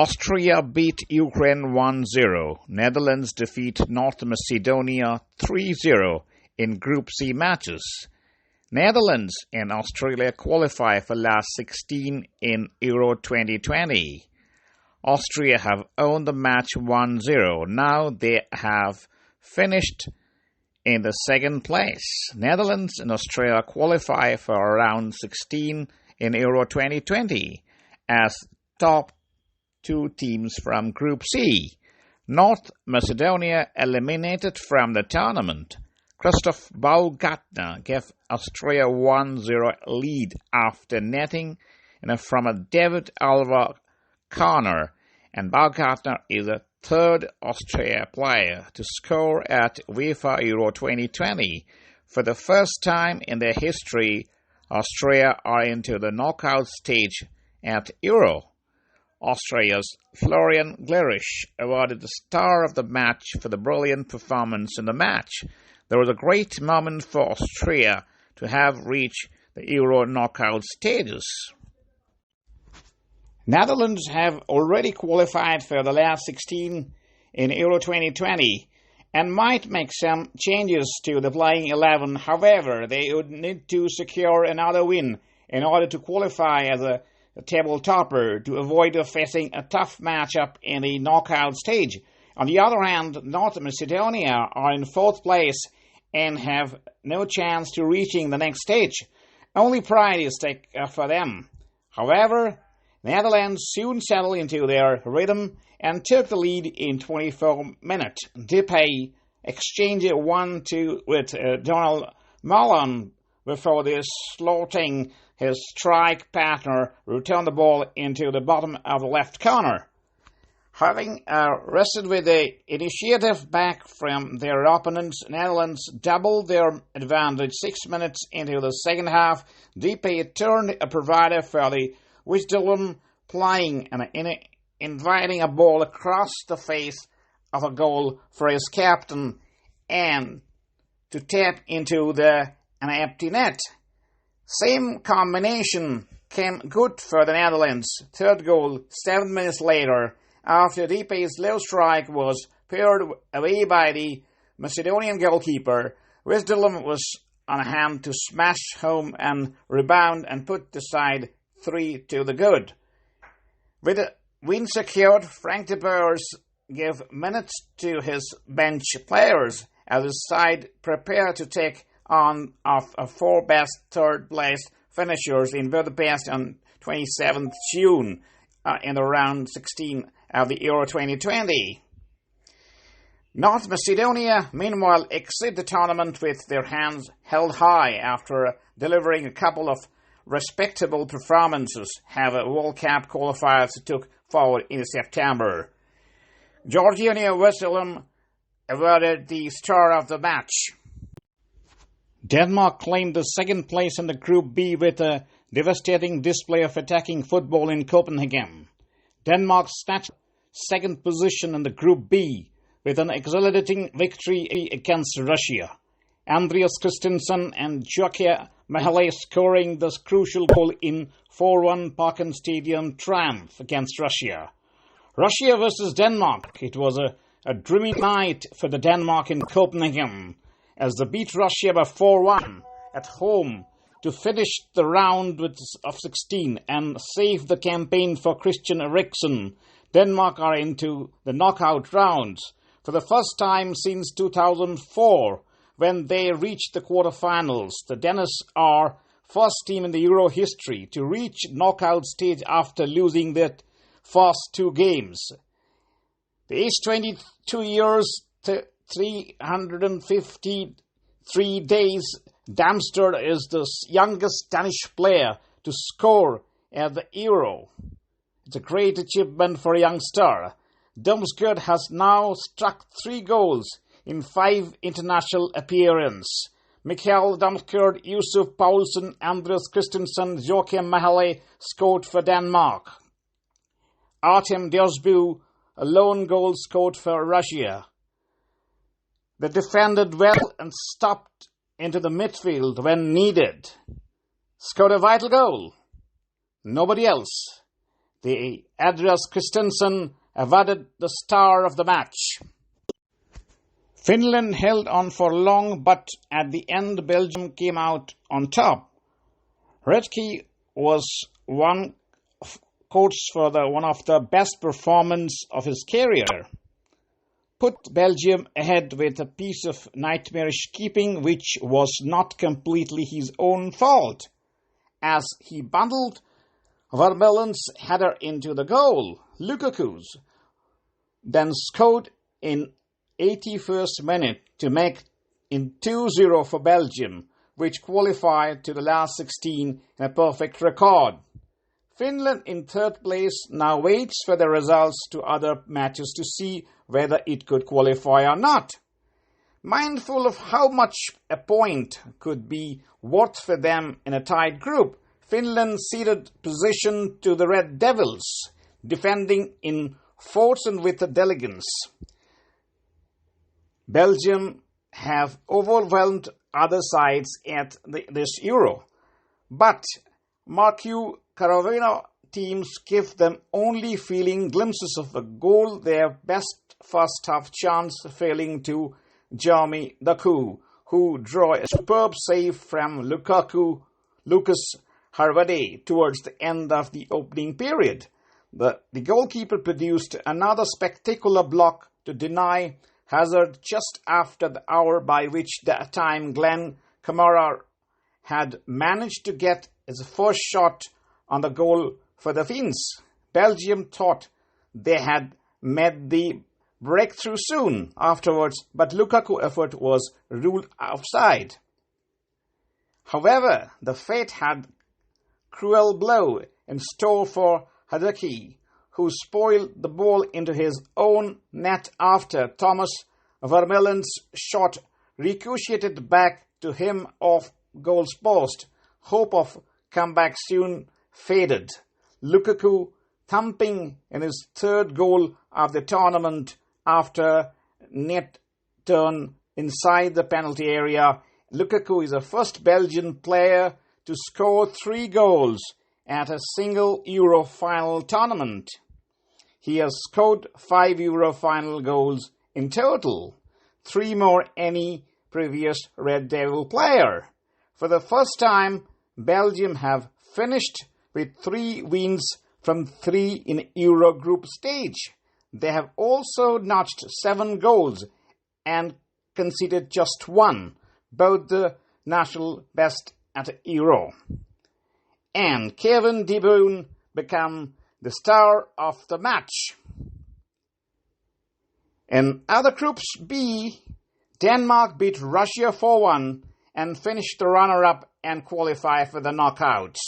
Austria beat Ukraine 1-0. Netherlands defeat North Macedonia 3-0 in Group C matches. Netherlands and Australia qualify for last 16 in Euro 2020. Austria have owned the match 1-0. Now they have finished in the second place. Netherlands and Australia qualify for round 16 in Euro 2020 as top two teams from Group C. North Macedonia eliminated from the tournament. Christoph Baumgartner gave Austria 1-0 lead after netting from a David Alaba corner, and Baumgartner is the third Austria player to score at UEFA EURO 2020. For the first time in their history, Austria are into the knockout stage at Euro. Austria's Florian Gleich awarded the star of the match for the brilliant performance in the match. There was a great moment for Austria to have reached the Euro knockout stages. Netherlands have already qualified for the last 16 in Euro 2020 and might make some changes to the playing 11. However, they would need to secure another win in order to qualify as a table topper to avoid facing a tough matchup in the knockout stage. On the other hand, North Macedonia are in fourth place and have no chance to reaching the next stage. Only pride is stake for them. However, Netherlands soon settled into their rhythm and took the lead in 24 minutes. Depay exchanged 1-2 with Donald Mullen before this slotting his strike partner returned the ball into the bottom of the left corner. Having rested with the initiative back from their opponents, Netherlands doubled their advantage 6 minutes into the second half. Depay turned a provider for the Wisdom playing and inviting a ball across the face of a goal for his captain and to tap into an empty net. Same combination came good for the Netherlands. Third goal 7 minutes later, after Depay's low strike was pared away by the Macedonian goalkeeper. Wisdom was on hand to smash home and rebound and put the side 3 to the good. With a win secured, Frank de Boer gave minutes to his bench players as his side prepared to take on of 4 best third-place finishers in Budapest on 27th June in the round 16 of the Euro 2020. North Macedonia, meanwhile, exit the tournament with their hands held high after delivering a couple of respectable performances, have a World Cup qualifiers took forward in September. Georgina Wisdom awarded the star of the match. Denmark claimed the second place in the Group B with a devastating display of attacking football in Copenhagen. Denmark snatched second position in the Group B with an exhilarating victory against Russia. Andreas Christensen and Joachim Mahale scoring the crucial goal in 4-1 Parken Stadium triumph against Russia. Russia versus Denmark. It was a dreamy night for the Denmark in Copenhagen as they beat Russia by 4-1 at home to finish the round of 16 and save the campaign for Christian Eriksen. Denmark are into the knockout rounds for the first time since 2004 when they reached the quarterfinals. The Danes are first team in the Euro history to reach knockout stage after losing their first 2 games. The age 22 years, 353 days, Damsgaard is the youngest Danish player to score at the Euro. It's a great achievement for a young star. Damsgaard has now struck 3 goals in 5 international appearances. Mikael Damsgaard, Yusuf Poulsen, Andreas Christensen, Joachim Mahale scored for Denmark. Artem Djosbu, a lone goal scored for Russia. They defended well and stopped into the midfield when needed. Scored a vital goal. Nobody else. The Andreas Christensen awarded the star of the match. Finland held on for long, but at the end Belgium came out on top. Redke was one of the best performances of his career. Put Belgium ahead with a piece of nightmarish keeping which was not completely his own fault, as he bundled Vermeulen's header into the goal. Lukaku's then scored in 81st minute to make in 2-0 for Belgium, which qualified to the last 16 in a perfect record. Finland in third place now waits for the results to other matches to see whether it could qualify or not. Mindful of how much a point could be worth for them in a tight group, Finland ceded position to the Red Devils, defending in force and with elegance. Belgium have overwhelmed other sides at this Euro, but Marcu Caravino teams give them only feeling glimpses of a goal, their best first half chance failing to Jeremy Doku, who drew a superb save from Lucas Harvade towards the end of the opening period. The goalkeeper produced another spectacular block to deny Hazard just after the hour by which the time Glenn Kamara had managed to get his first shot on the goal for the Finns. Belgium thought they had made the breakthrough soon afterwards, but Lukaku's effort was ruled offside. However, the fate had cruel blow in store for Hadaki, who spoiled the ball into his own net after Thomas Vermeulen's shot ricocheted back to him off goal's post. Hope of comeback soon faded. Lukaku thumping in his third goal of the tournament after net turn inside the penalty area. Lukaku is the first Belgian player to score 3 goals at a single Euro final tournament. He has scored 5 Euro final goals in total, 3 more any previous Red Devil player. For the first time, Belgium have finished with 3 wins from 3 in Euro group stage. They have also notched 7 goals and conceded just 1, both the national best at Euro. And Kevin De Bruyne became the star of the match. In other groups B, Denmark beat Russia 4-1 and finished the runner-up and qualified for the knockouts.